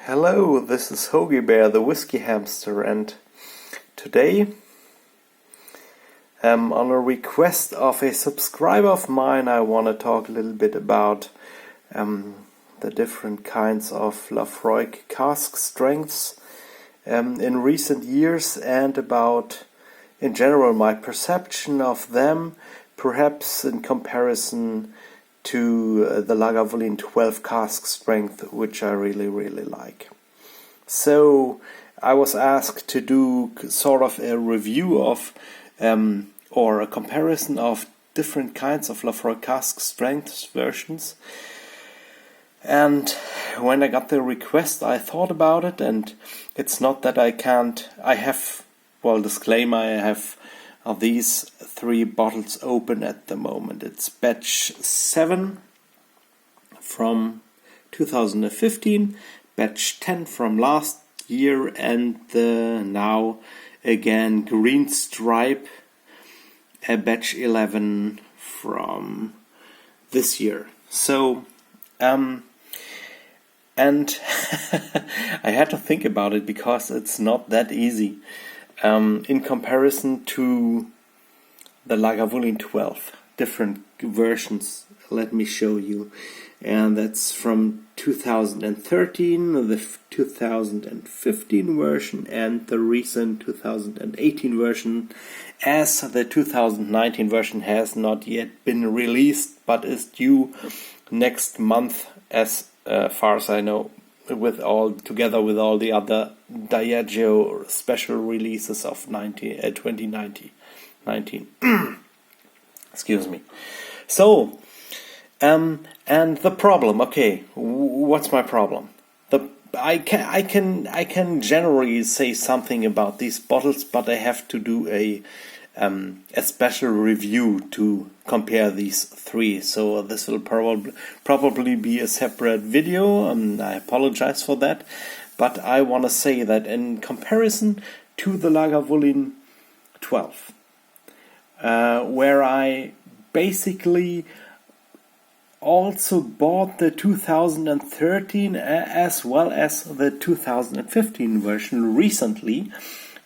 Hello, this is Hoagie Bear, the whiskey hamster, and today, on a request of a subscriber of mine, I want to talk a little bit about the different kinds of Laphroaig cask strengths in recent years, and about, in general, my perception of them, perhaps in comparison to the Laga 12 cask strength, which I really like. So I was asked to do sort of a review of or a comparison of different kinds of Laphroaig cask strength versions. And when I got the request, I thought about it, and it's not that I have of these 3 bottles open at the moment. It's batch 7 from 2015, batch 10 from last year, and the now again green stripe batch 11 from this year. So and I had to think about it because it's not that easy. In comparison to the Laga 12, different versions, let me show you. And that's from 2013, the 2015 version, and the recent 2018 version, as the 2019 version has not yet been released, but is due next month, as far as I know, together with all the other Diageo special releases of 2019. Excuse me. So, and the problem. Okay, what's my problem? I can generally say something about these bottles, but I have to do a special review to compare these 3. So this will probably be a separate video, and I apologize for that. But I want to say that in comparison to the Laga 12, where I basically also bought the 2013 as well as the 2015 version recently,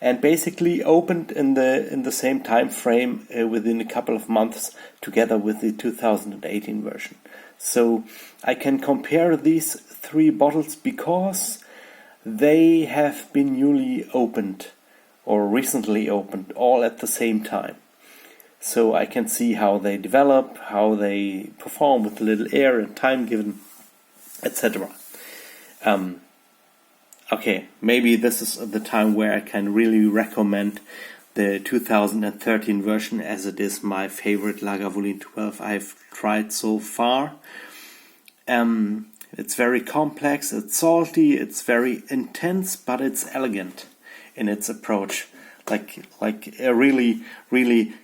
and basically opened in the same time frame within a couple of months together with the 2018 version. So I can compare these 3 bottles because they have been newly opened or recently opened all at the same time. So I can see how they develop, how they perform with a little air and time given, etc. Okay, maybe this is the time where I can really recommend the 2013 version, as it is my favorite Laga 12 I've tried so far. It's very complex, it's salty, it's very intense, but it's elegant in its approach. Like a really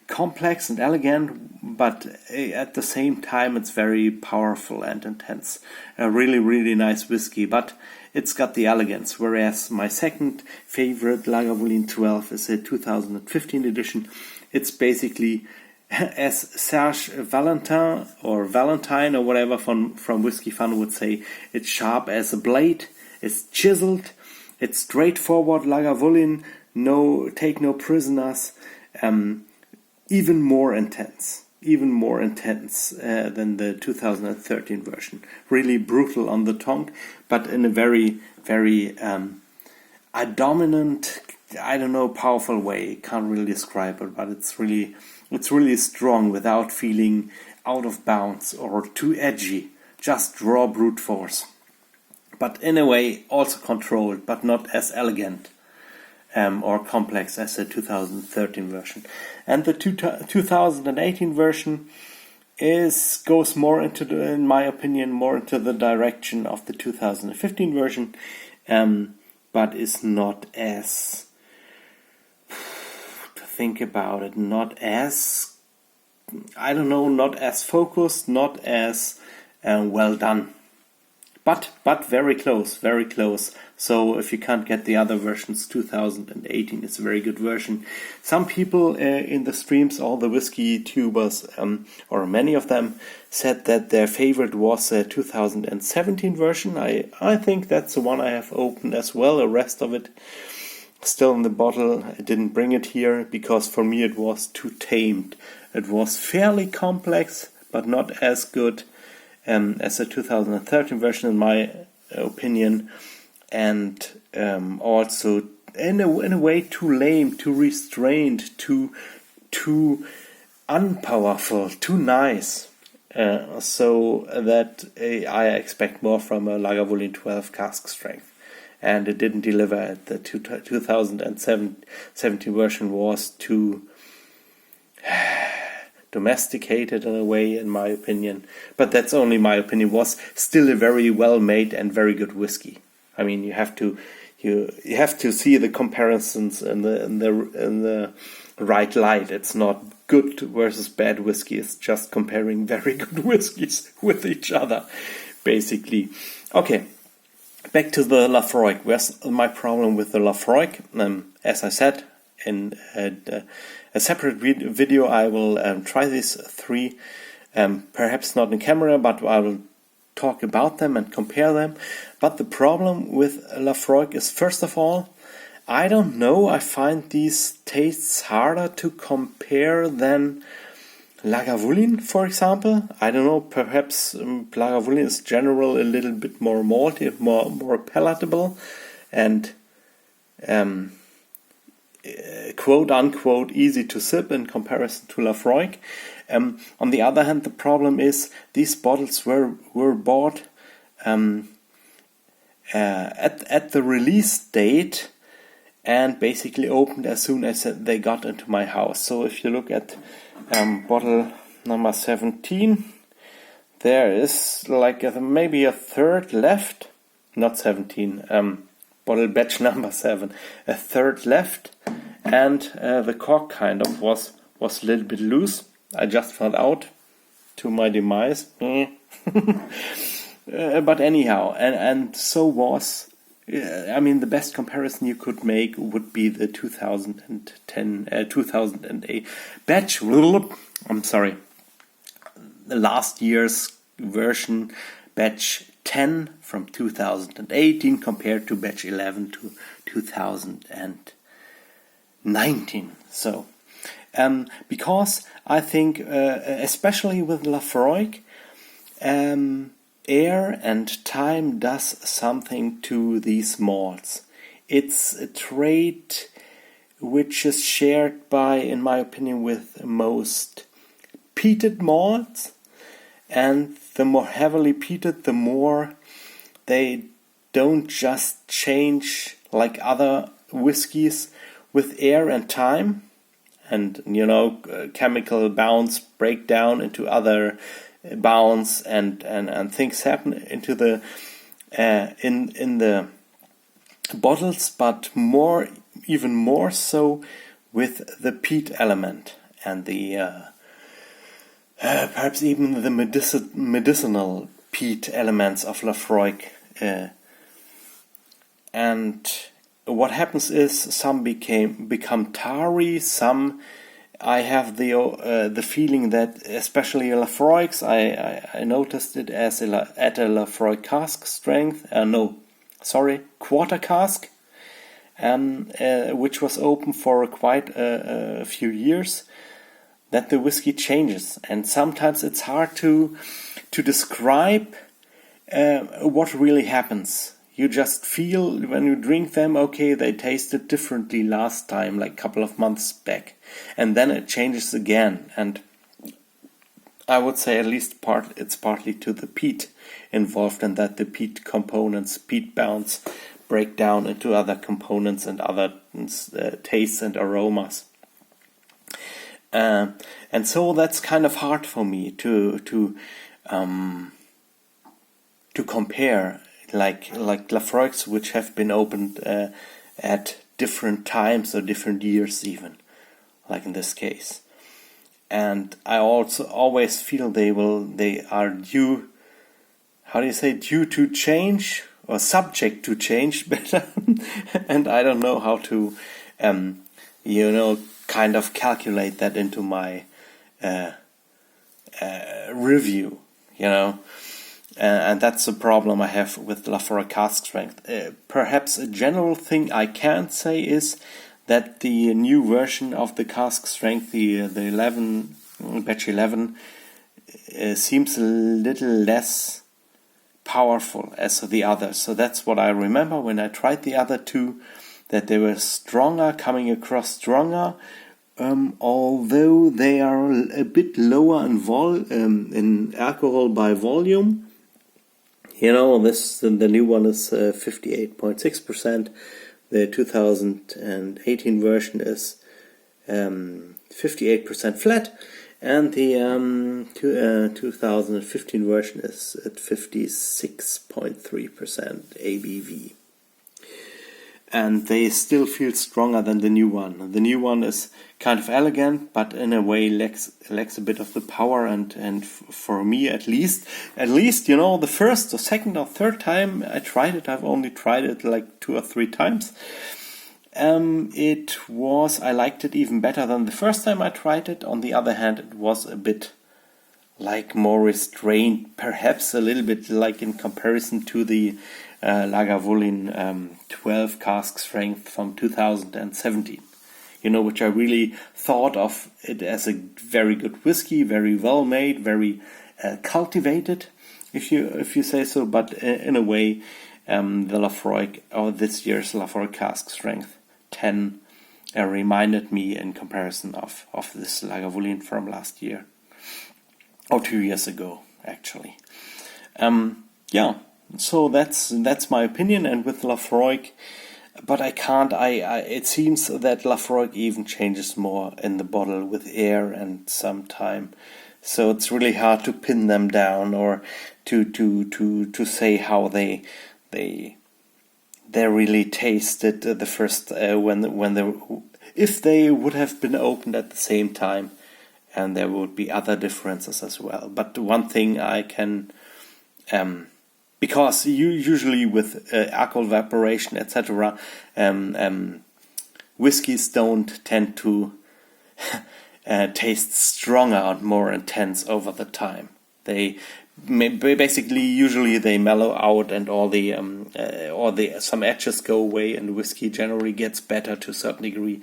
complex and elegant, but at the same time it's very powerful and intense. A really nice whiskey, but it's got the elegance. Whereas my second favorite Laga 12 is a 2015 edition. It's basically, as Serge Valentin or whatever from Whiskey Fun would say, it's sharp as a blade, it's chiseled, it's straightforward Laga take no prisoners, even more intense than the 2013 version. Really brutal on the tongue, but in a very dominant, powerful way. Can't really describe it, but it's really strong without feeling out of bounds or too edgy. Just raw brute force, but in a way also controlled, but not as elegant or complex as the 2013 version. And the 2018 version goes more into in my opinion, more into the direction of the 2015 version, but is not as, to think about it, not as focused, not as well done. but very close, very close. So if you can't get the other versions, 2018 is a very good version. Some people in the streams, all the whiskey tubers, or many of them, said that their favorite was the 2017 version. I think that's the one I have opened as well. The rest of it still in the bottle. I didn't bring it here because for me it was too tamed. It was fairly complex, but not as good as the 2013 version in my opinion, and also in a way too lame, too restrained, too unpowerful, too nice. So that I expect more from a Lagavulin 12 Cask Strength, and it didn't deliver at the 2017 version. Was too domesticated in a way, in my opinion, but that's only my opinion. Was still a very well made and very good whiskey. I mean, you have to see the comparisons in the right light. It's not good versus bad whiskey. It's just comparing very good whiskeys with each other, basically. Okay, back to the Laphroaig. Where's my problem with the Laphroaig? As I said in a separate video, I will try these three, perhaps not in camera, but I will talk about them and compare them. But the problem with Laphroaig is, first of all, I don't know, I find these tastes harder to compare than Lagavulin, for example. I don't know, perhaps Lagavulin is generally a little bit more malty, more palatable, and quote unquote easy to sip in comparison to Laphroaig. On the other hand, the problem is these bottles were bought at the release date and basically opened as soon as they got into my house. So if you look at bottle number 17, there is like maybe a third left, not 17, bottle batch number 7, a third left, and the cork kind of was a little bit loose. I just found out, to my demise. But anyhow, and so was, I mean, the best comparison you could make would be the 2008 batch. I'm sorry, the last year's version, batch 10 from 2018 compared to batch 11 to 2019. So, because I think, especially with Laphroaig, air and time does something to these malts. It's a trait which is shared by, in my opinion, with most peated malts, and the more heavily peated, the more they don't just change like other whiskies with air and time, and chemical bonds break down into other bonds, and things happen into the in the bottles, but even more so with the peat element and the perhaps even the medicinal peat elements of Laphroaig. And what happens is some become tarry. Some, I have the feeling that, especially Laphroaigs, I noticed it at a Laphroaig Cask Strength. Quarter cask, which was open for quite a few years, that the whiskey changes, and sometimes it's hard to describe what really happens. You just feel when you drink them, okay, they tasted differently last time, like a couple of months back, and then it changes again. And I would say at least it's partly to the peat involved, and that the peat components, peat bonds, break down into other components and other tastes and aromas. And so that's kind of hard for me to compare, like Laphroaigs, which have been opened at different times or different years, even, like in this case. And I also always feel they are due. how do you say, due to change or subject to change better, and I don't know how to, kind of calculate that into my review, and that's the problem I have with Laphroaig Cask Strength. Perhaps a general thing I can say is that the new version of the Cask Strength, the 11 batch 11, seems a little less powerful as the others. So that's what I remember when I tried the other two, that they were stronger, coming across stronger, although they are a bit lower in alcohol by volume. The new one is 58.6%. The 2018 version is 58% flat, and the 2015 version is at 56.3% ABV. And they still feel stronger than the new one. The new one is kind of elegant, but in a way lacks a bit of the power. And for me, at least, the first or second or third time I tried it, I've only tried it like 2 or 3 times. I liked it even better than the first time I tried it. On the other hand, it was a bit like more restrained, perhaps a little bit like in comparison to the Laga 12 Cask Strength from 2017, which I really thought of it as a very good whiskey, very well made, very cultivated, if you say so. But in a way, the Laphroaig, or this year's Laphroaig Cask Strength 10, reminded me in comparison of this Laga from last year, or 2 years ago, actually. So that's my opinion, and with Laphroaig, but it seems that Laphroaig even changes more in the bottle with air and some time, so it's really hard to pin them down or to say how they really tasted the first if they would have been opened at the same time, and there would be other differences as well. But one thing I can because usually with alcohol evaporation, etc., whiskeys don't tend to taste stronger and more intense over the time. They usually they mellow out, and all the some edges go away, and whiskey generally gets better to a certain degree.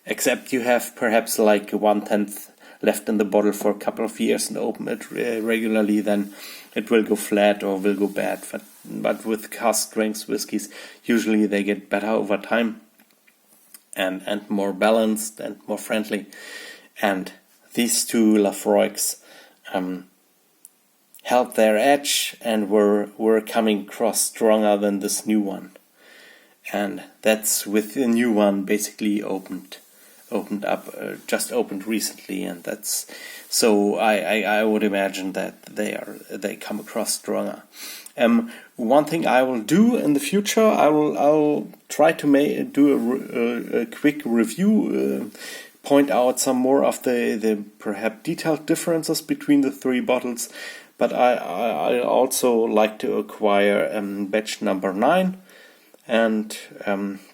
Except you have perhaps like 1/10 left in the bottle for a couple of years and open it regularly, then it will go flat or will go bad. But with cask strength whiskies, usually they get better over time and more balanced and more friendly. And these two Laphroaigs held their edge and were coming across stronger than this new one. And that's with the new one basically opened up, just opened recently, and that's so I would imagine that they come across stronger. One thing I will do in the future, I'll try to do a quick review, point out some more of the perhaps detailed differences between the 3 bottles. But I also like to acquire batch number 9. And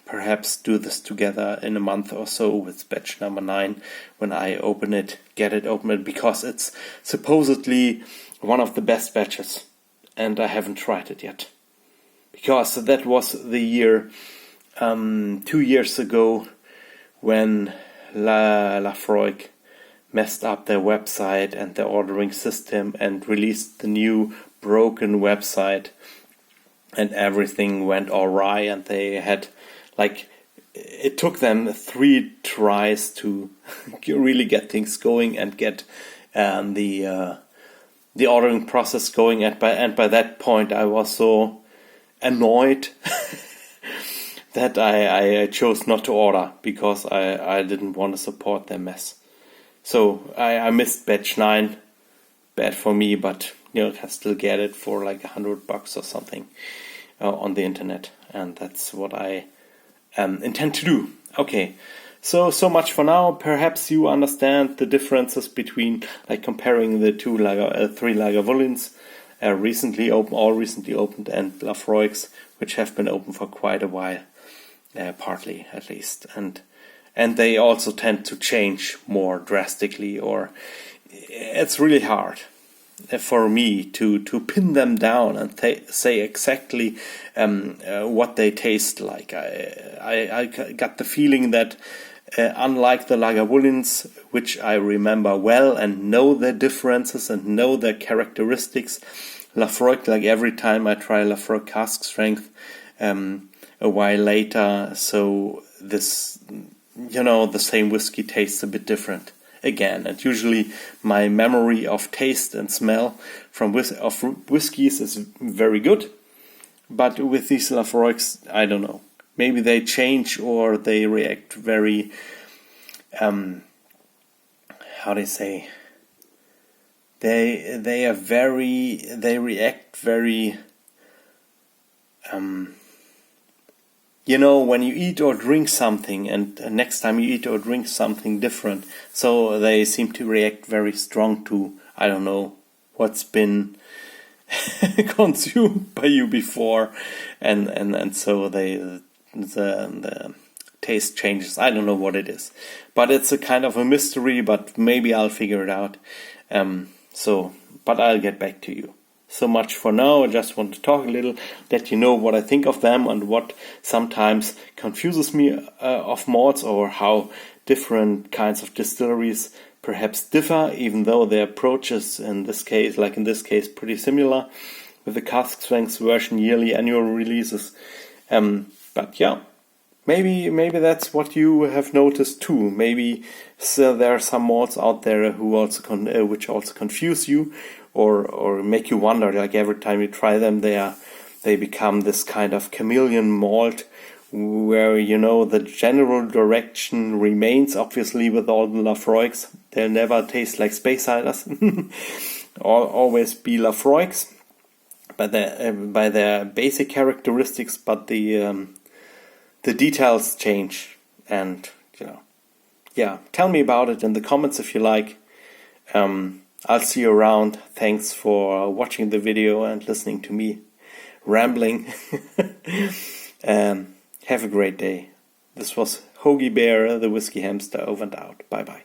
perhaps do this together in a month or so with batch number 9 when I open it, because it's supposedly one of the best batches, and I haven't tried it yet. Because that was the year 2 years ago when Laphroaig messed up their website and their ordering system and released the new broken website. And everything went awry, and they had, it took them 3 tries to really get things going and get the ordering process going. And by that point, I was so annoyed that I chose not to order, because I didn't want to support their mess. So I missed batch 9. Bad for me, but you can still get it for like $100 or something on the internet, and that's what I intend to do. Okay, so much for now. Perhaps you understand the differences between comparing the 3 Laga recently opened, and Laphroaigs, which have been open for quite a while, partly at least, and they also tend to change more drastically, or it's really hard for me to pin them down and say exactly what they taste like. I got the feeling that unlike the Lagavulins, which I remember well and know their differences and know their characteristics, Laphroaig, like every time I try Laphroaig Cask Strength a while later, so this, the same whiskey tastes a bit different again. And usually my memory of taste and smell from whiskies is very good, but with these Laphroaigs, I don't know. Maybe they change, or they react very, how do you say? They react very, when you eat or drink something, and next time you eat or drink something different, so they seem to react very strong to, I don't know, what's been consumed by you before, and so the taste changes. I don't know what it is, but it's a kind of a mystery, but maybe I'll figure it out. But I'll get back to you. So much for now. I just want to talk a little, let you know what I think of them and what sometimes confuses me of malts, or how different kinds of distilleries perhaps differ, even though their approaches in this case, pretty similar, with the Cask Strength version, yearly annual releases. But yeah, maybe that's what you have noticed too. Maybe there are some malts out there who also which also confuse you, or make you wonder. Like every time you try them, they become this kind of chameleon malt, where the general direction remains. Obviously, with all the Laphroaigs, they'll never taste like space ciders. Always be Laphroaigs by their basic characteristics, but the details change. And tell me about it in the comments if you like. I'll see you around. Thanks for watching the video and listening to me rambling. Have a great day. This was Hoagie Bear, the Whiskey Hamster, over and out. Bye bye.